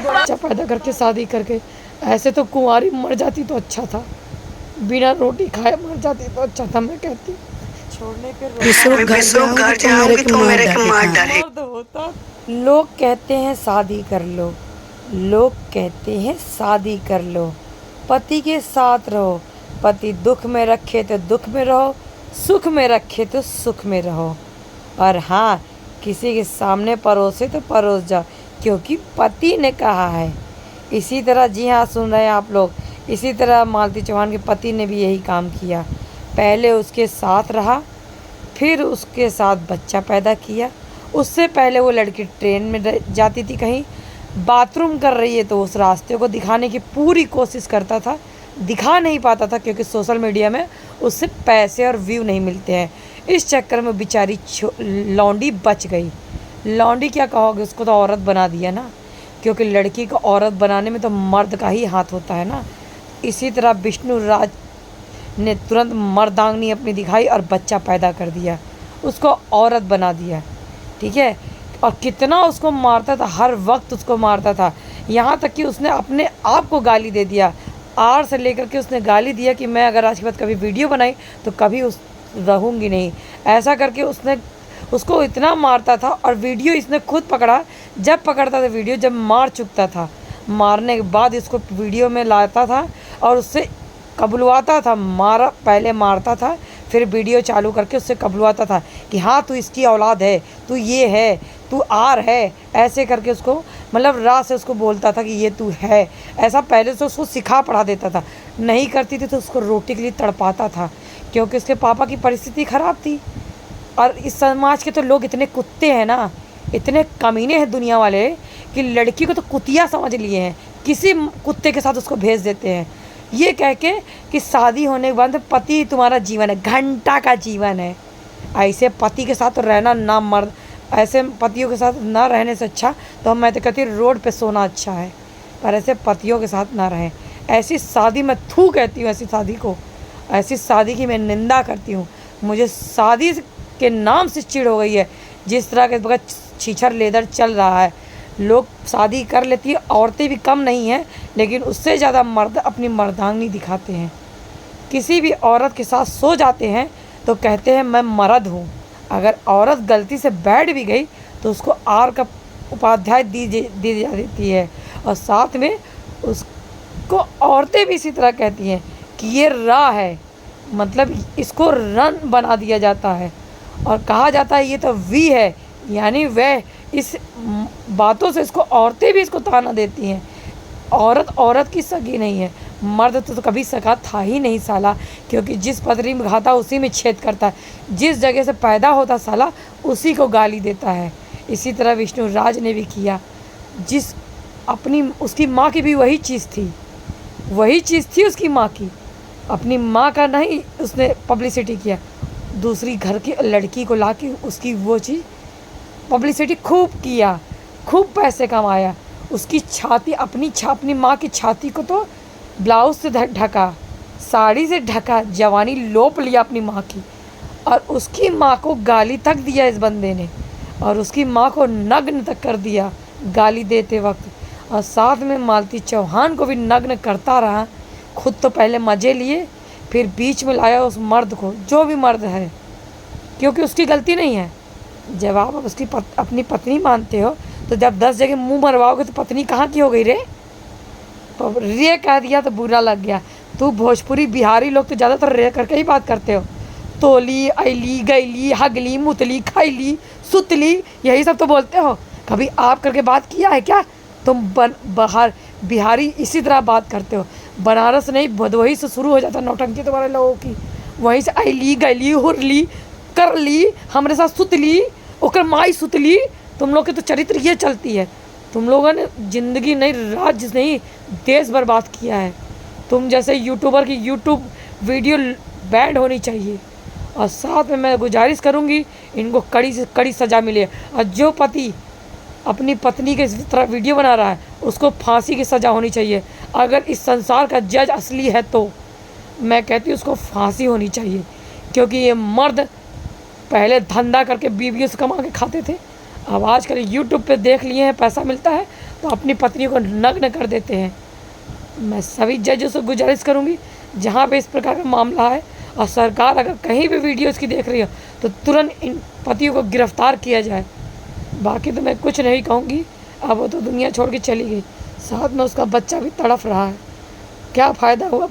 बच्चा पैदा करके शादी करके, ऐसे तो कुंवारी मर जाती तो अच्छा था, बिना रोटी खाए मर जाती तो अच्छा था। मैं कहती छोड़ने के घर जाओगी तो मेरे को मार डालेगी। मर्द होता। लोग कहते हैं शादी कर लो, लोग कहते हैं शादी कर लो, पति के साथ रहो, पति दुख में रखे तो दुख में रहो, सुख में रखे तो सुख में रहो, और हाँ किसी के सामने परोसे तो परोस जाओ, क्योंकि पति ने कहा है। इसी तरह, जी हाँ सुन रहे हैं आप लोग, इसी तरह मालती चौहान के पति ने भी यही काम किया। पहले उसके साथ रहा, फिर उसके साथ बच्चा पैदा किया। उससे पहले वो लड़की ट्रेन में जाती थी, कहीं बाथरूम कर रही है तो उस रास्ते को दिखाने की पूरी कोशिश करता था, दिखा नहीं पाता था क्योंकि सोशल मीडिया में उससे पैसे और व्यू नहीं मिलते हैं। इस चक्कर में बेचारी लौंडी बच गई। लौंडी क्या कहोगे, उसको तो औरत बना दिया ना, क्योंकि लड़की को औरत बनाने में तो मर्द का ही हाथ होता है ना। इसी तरह विष्णु राज ने तुरंत मर्दांगनी अपनी दिखाई और बच्चा पैदा कर दिया, उसको औरत बना दिया, ठीक है। और कितना उसको मारता था, हर वक्त उसको मारता था, यहाँ तक कि उसने अपने आप को गाली दे दिया। आर से लेकर के उसने गाली दिया कि मैं अगर आज के बाद कभी वीडियो बनाई तो कभी उस रहूँगी नहीं। ऐसा करके उसने उसको इतना मारता था, और वीडियो इसने खुद पकड़ा। जब पकड़ता था वीडियो, जब मार चुकता था, मारने के बाद इसको वीडियो में लाता था और उससे कबुलवाता था। पहले मारता था, फिर वीडियो चालू करके उससे कबुलवाता था कि हाँ तू इसकी औलाद है, तू ये है, तू आर है, ऐसे करके उसको मतलब राह से उसको बोलता था कि ये तू है। ऐसा पहले से उसको सिखा पढ़ा देता था। नहीं करती थी तो उसको रोटी के लिए तड़पाता था, क्योंकि उसके पापा की परिस्थिति ख़राब थी। और इस समाज के तो लोग इतने कुत्ते हैं ना, इतने कमीने हैं दुनिया वाले, कि लड़की को तो कुतिया समझ लिए हैं, किसी कुत्ते के साथ उसको भेज देते हैं, ये कह के कि शादी होने के बाद पति तुम्हारा जीवन है, घंटा का जीवन है। ऐसे पति के साथ तो रहना ना, मर्द ऐसे पतियों के साथ ना रहने से अच्छा तो मैं तो कहती हूँ रोड पे सोना अच्छा है, पर ऐसे पतियों के साथ ना रहें। ऐसी शादी मैं थू कहती हूँ, ऐसी शादी को, ऐसी शादी की मैं निंदा करती हूँ। मुझे शादी के नाम से चिढ़ हो गई है। जिस तरह के बगैर छीछर लेदर चल रहा है, लोग शादी कर लेती है, औरतें भी कम नहीं हैं, लेकिन उससे ज़्यादा मर्द अपनी मर्दांगनी दिखाते हैं। किसी भी औरत के साथ सो जाते हैं तो कहते हैं मैं मर्द हूँ। अगर औरत गलती से बैठ भी गई तो उसको आर का उपाध्याय दी जा देती है, और साथ में उसको औरतें भी इसी तरह कहती हैं कि ये रा है, मतलब इसको रन बना दिया जाता है, और कहा जाता है ये तो वी है, यानी वह। इस बातों से इसको औरतें भी इसको ताना देती हैं। औरत की सगी नहीं है, मर्द तो कभी सगा था ही नहीं साला, क्योंकि जिस पथरी में खाता उसी में छेद करता है, जिस जगह से पैदा होता साला उसी को गाली देता है। इसी तरह विष्णु राज ने भी किया, जिस उसकी माँ की भी वही चीज़ थी उसकी माँ की, अपनी माँ का नहीं उसने पब्लिसिटी किया, दूसरी घर की लड़की को ला के उसकी वो चीज़ पब्लिसिटी खूब किया, खूब पैसे कमाया। उसकी छाती अपनी माँ की छाती को तो ब्लाउज से ढका, साड़ी से ढका, जवानी लोप लिया अपनी माँ की, और उसकी माँ को गाली तक दिया इस बंदे ने, और उसकी माँ को नग्न तक कर दिया गाली देते वक्त, और साथ में मालती चौहान को भी नग्न करता रहा। खुद तो पहले मज़े लिए, फिर बीच में लाया उस मर्द को, जो भी मर्द है, क्योंकि उसकी गलती नहीं है। जब आप उसकी अपनी पत्नी मानते हो तो जब 10 जगह मुंह मरवाओगे तो पत्नी कहाँ की हो गई रे? तो रे कह दिया तो बुरा लग गया। तू भोजपुरी बिहारी लोग तो ज़्यादातर रे करके ही बात करते हो। तोली, अली, गईली, हगली, मुतली, खैली, सुतली, यही सब तो बोलते हो। कभी आप करके बात किया है क्या? तुम बाहर बिहारी इसी तरह बात करते हो। बनारस नहीं, भदोही से शुरू हो जाता नौटंकी तुम्हारे लोगों की। वहीं से अली, गईली, हुरली, करली, हमारे साथ सुतली, ओकर माई सुतली। तुम लोग की तो चरित्र ये चलती है। तुम लोगों ने ज़िंदगी नहीं, राज्य नहीं, देश बर्बाद किया है। तुम जैसे यूट्यूबर की यूट्यूब वीडियो बैंड होनी चाहिए, और साथ में मैं गुजारिश करूँगी इनको कड़ी से कड़ी सज़ा मिले। और जो पति अपनी पत्नी के इस तरह वीडियो बना रहा है उसको फांसी की सज़ा होनी चाहिए। अगर इस संसार का जज असली है तो मैं कहती हूँ उसको फांसी होनी चाहिए, क्योंकि ये मर्द पहले धंधा करके बीवियों से कमा के खाते थे, अब आजकल यूट्यूब पे देख लिए हैं पैसा मिलता है तो अपनी पत्नियों को नग्न कर देते हैं। मैं सभी जजों से गुजारिश करूंगी, जहां पे इस प्रकार का मामला है और सरकार अगर कहीं भी वीडियो इसकी देख रही हो तो तुरंत इन पतियों को गिरफ्तार किया जाए। बाकी तो मैं कुछ नहीं कहूँगी, अब वो तो दुनिया छोड़ के चली गई, साथ में उसका बच्चा भी तड़फ रहा है। क्या फ़ायदा हुआ